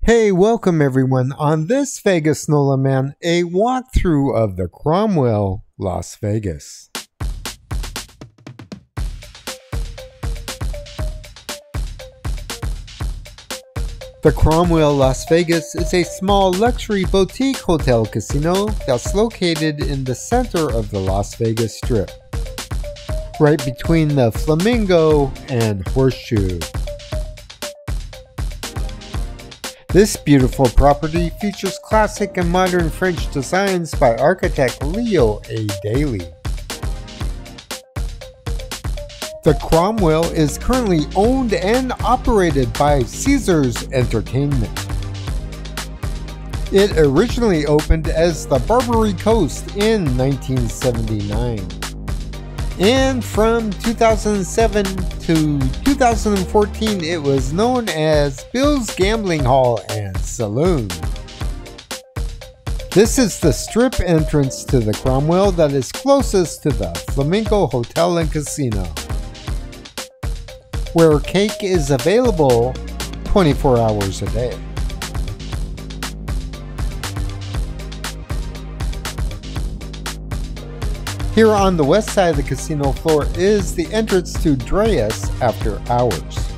Hey, welcome everyone. On this Vegas NOLA Man, a walkthrough of the Cromwell Las Vegas. The Cromwell Las Vegas is a small luxury boutique hotel casino that's located in the center of the Las Vegas Strip, right between the Flamingo and Horseshoe. This beautiful property features classic and modern French designs by architect Leo A. Daly. The Cromwell is currently owned and operated by Caesars Entertainment. It originally opened as the Barbary Coast in 1979. And from 2007 to 2014, it was known as Bill's Gambling Hall and Saloon. This is the strip entrance to the Cromwell that is closest to the Flamingo Hotel and Casino, where cake is available 24 hours a day. Here on the west side of the casino floor is the entrance to Dreas After Hours,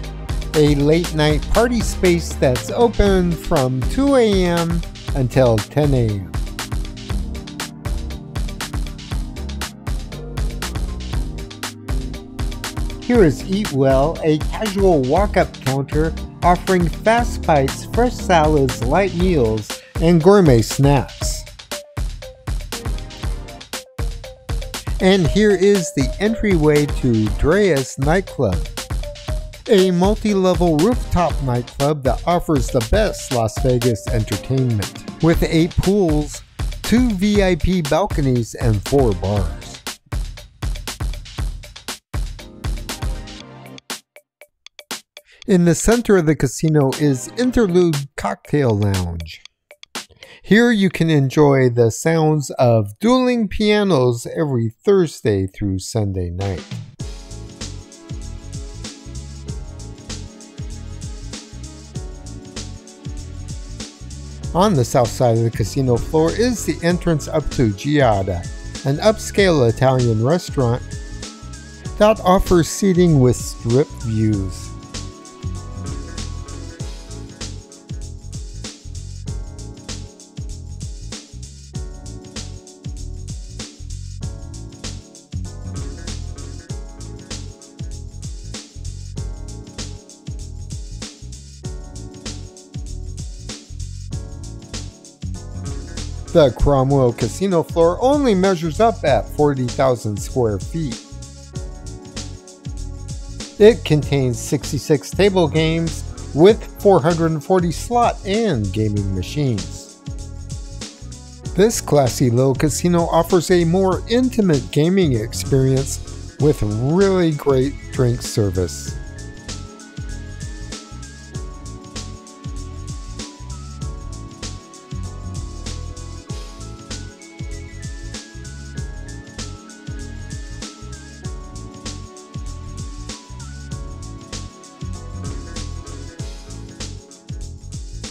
a late night party space that's open from 2 a.m. until 10 a.m. Here is Eat Well, a casual walk-up counter offering fast bites, fresh salads, light meals, and gourmet snacks. And here is the entryway to Dreas Nightclub, a multi-level rooftop nightclub that offers the best Las Vegas entertainment, with 8 pools, 2 VIP balconies, and 4 bars. In the center of the casino is Interlude Cocktail Lounge. Here you can enjoy the sounds of dueling pianos every Thursday through Sunday night. On the south side of the casino floor is the entrance up to Giada, an upscale Italian restaurant that offers seating with strip views. The Cromwell casino floor only measures up at 40,000 square feet. It contains 66 table games with 440 slot and gaming machines. This classy little casino offers a more intimate gaming experience with really great drink service.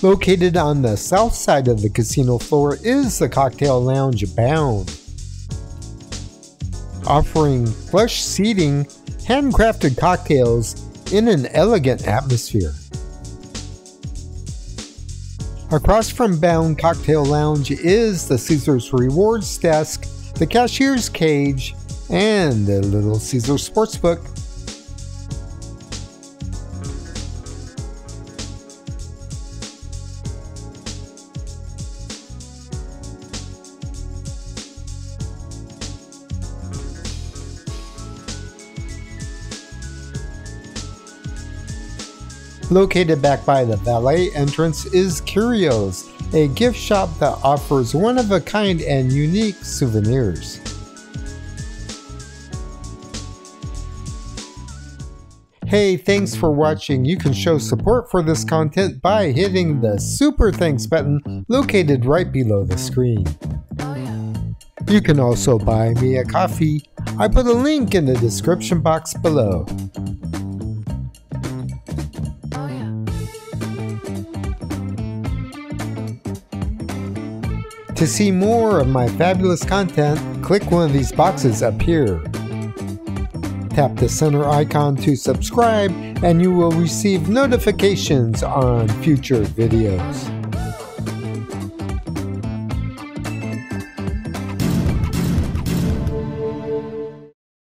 Located on the south side of the casino floor is the Cocktail Lounge Bound, offering plush seating, handcrafted cocktails in an elegant atmosphere. Across from Bound Cocktail Lounge is the Caesars Rewards Desk, the Cashier's Cage, and the Little Caesar Sportsbook. Located back by the valet entrance is Curios, a gift shop that offers one-of-a-kind and unique souvenirs. Hey, thanks for watching. You can show support for this content by hitting the Super Thanks button located right below the screen. You can also buy me a coffee. I put a link in the description box below. To see more of my fabulous content, click one of these boxes up here. Tap the center icon to subscribe and you will receive notifications on future videos.